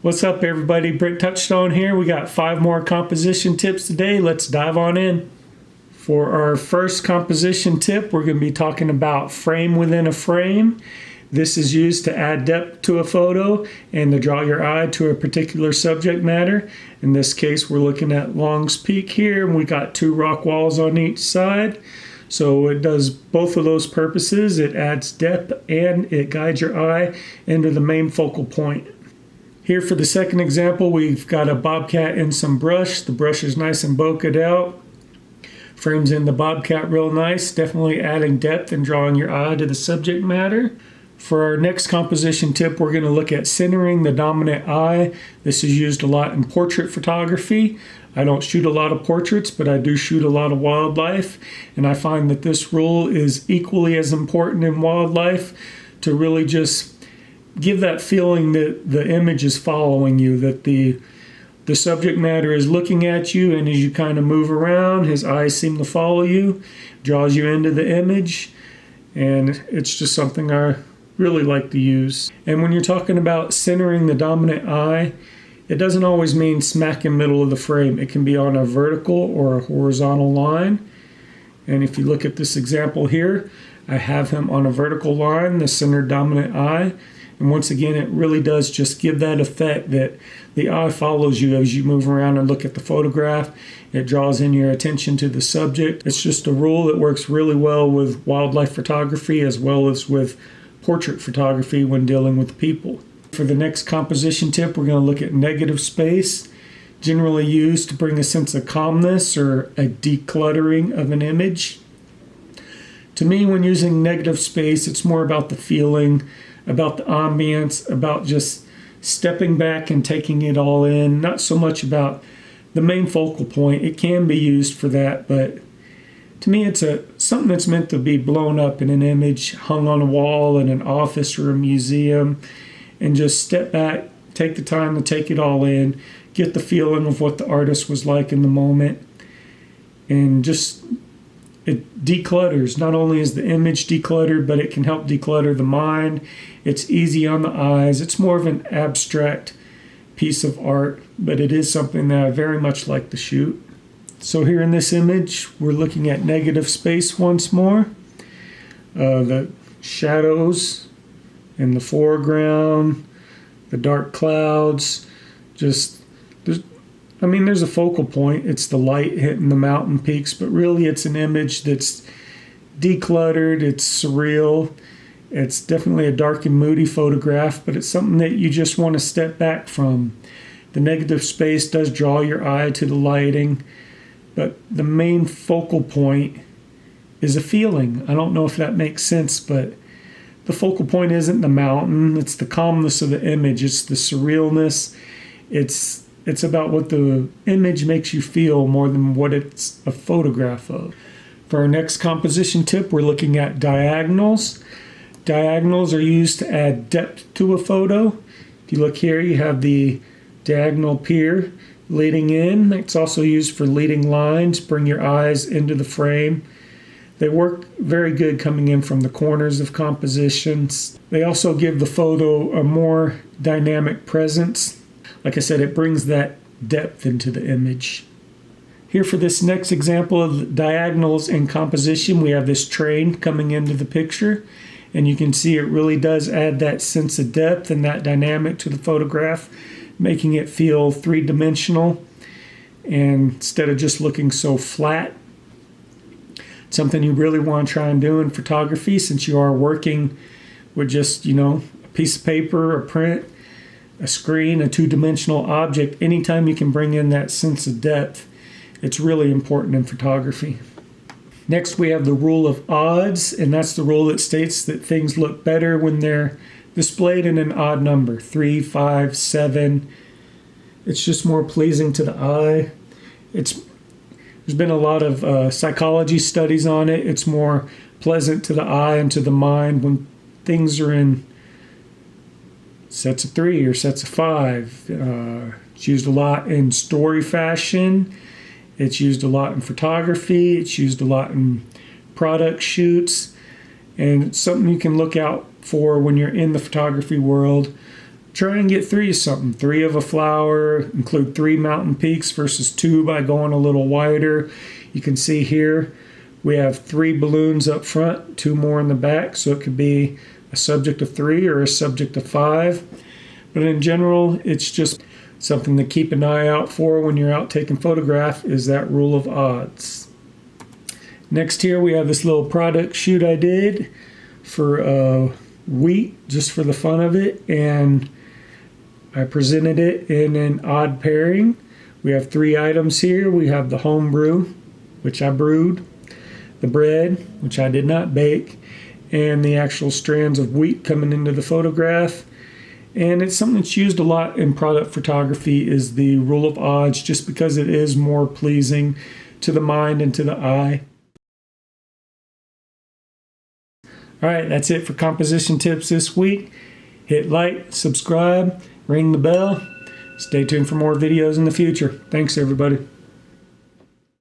What's up, everybody? Brent Touchstone here. We got 5 more composition tips today. Let's dive on in. For our first composition tip, we're going to be talking about frame within a frame. This is used to add depth to a photo and to draw your eye to a particular subject matter. In this case, we're looking at Long's Peak here, and we got 2 rock walls on each side. So it does both of those purposes. It adds depth and it guides your eye into the main focal point. Here for the second example, we've got a bobcat and some brush. The brush is nice and bokeh out. Frames in the bobcat real nice, definitely adding depth and drawing your eye to the subject matter. For our next composition tip, we're going to look at centering the dominant eye. This is used a lot in portrait photography. I don't shoot a lot of portraits, but I do shoot a lot of wildlife. And I find that this rule is equally as important in wildlife to really just give that feeling that the image is following you, that the subject matter is looking at you, and as you kind of move around, his eyes seem to follow you, draws you into the image, and it's just something I really like to use. And when you're talking about centering the dominant eye, it doesn't always mean smack in middle of the frame. It can be on a vertical or a horizontal line. And if you look at this example here, I have him on a vertical line, the centered dominant eye. And once again, it really does just give that effect that the eye follows you as you move around and look at the photograph. It draws in your attention to the subject. It's just a rule that works really well with wildlife photography as well as with portrait photography when dealing with people. For the next composition tip, we're going to look at negative space, generally used to bring a sense of calmness or a decluttering of an image. To me, when using negative space, it's more about the feeling, about the ambience, about just stepping back and taking it all in, not so much about the main focal point. It can be used for that, but to me it's something that's meant to be blown up in an image, hung on a wall in an office or a museum, and just step back, take the time to take it all in, get the feeling of what the artist was like in the moment, and just it declutters. Not only is the image decluttered, but it can help declutter the mind. It's easy on the eyes. It's more of an abstract piece of art, but it is something that I very much like to shoot. So here in this image, we're looking at negative space once more. The shadows in the foreground, the dark clouds, there's a focal point. It's the light hitting the mountain peaks, but really it's an image that's decluttered, it's surreal. It's definitely a dark and moody photograph, but it's something that you just want to step back from. The negative space does draw your eye to the lighting, but the main focal point is a feeling. I don't know if that makes sense, but the focal point isn't the mountain. It's the calmness of the image. It's the surrealness. It's about what the image makes you feel more than what it's a photograph of. For our next composition tip, we're looking at diagonals. Diagonals are used to add depth to a photo. If you look here, you have the diagonal pier leading in. It's also used for leading lines, bring your eyes into the frame. They work very good coming in from the corners of compositions. They also give the photo a more dynamic presence. Like I said, it brings that depth into the image. Here for this next example of diagonals in composition, we have this train coming into the picture. And you can see it really does add that sense of depth and that dynamic to the photograph, making it feel three-dimensional and instead of just looking so flat. Something you really want to try and do in photography, since you are working with just, a piece of paper, a print, a screen, a two-dimensional object. Anytime you can bring in that sense of depth, it's really important in photography. Next, we have the rule of odds, and that's the rule that states that things look better when they're displayed in an odd number, 3, 5, 7. It's just more pleasing to the eye. There's been a lot of psychology studies on it. It's more pleasant to the eye and to the mind when things are in sets of 3 or sets of 5. It's used a lot in story fashion. It's used a lot in photography. It's used a lot in product shoots. And it's something you can look out for when you're in the photography world. try and get 3 of something. 3 of a flower, include 3 mountain peaks versus 2 by going a little wider. You can see here we have 3 balloons up front, 2 more in the back, so it could be a subject of 3 or a subject of 5. But in general, it's just something to keep an eye out for when you're out taking photograph, is that rule of odds. Next here we have this little product shoot I did for wheat, just for the fun of it, and I presented it in an odd pairing. We have 3 items here. We have the home brew, which I brewed, the bread, which I did not bake, and the actual strands of wheat coming into the photograph. And it's something that's used a lot in product photography, is the rule of odds, just because it is more pleasing to the mind and to the eye. All right, that's it for composition tips this week. Hit like, subscribe, ring the bell. Stay tuned for more videos in the future. Thanks, everybody.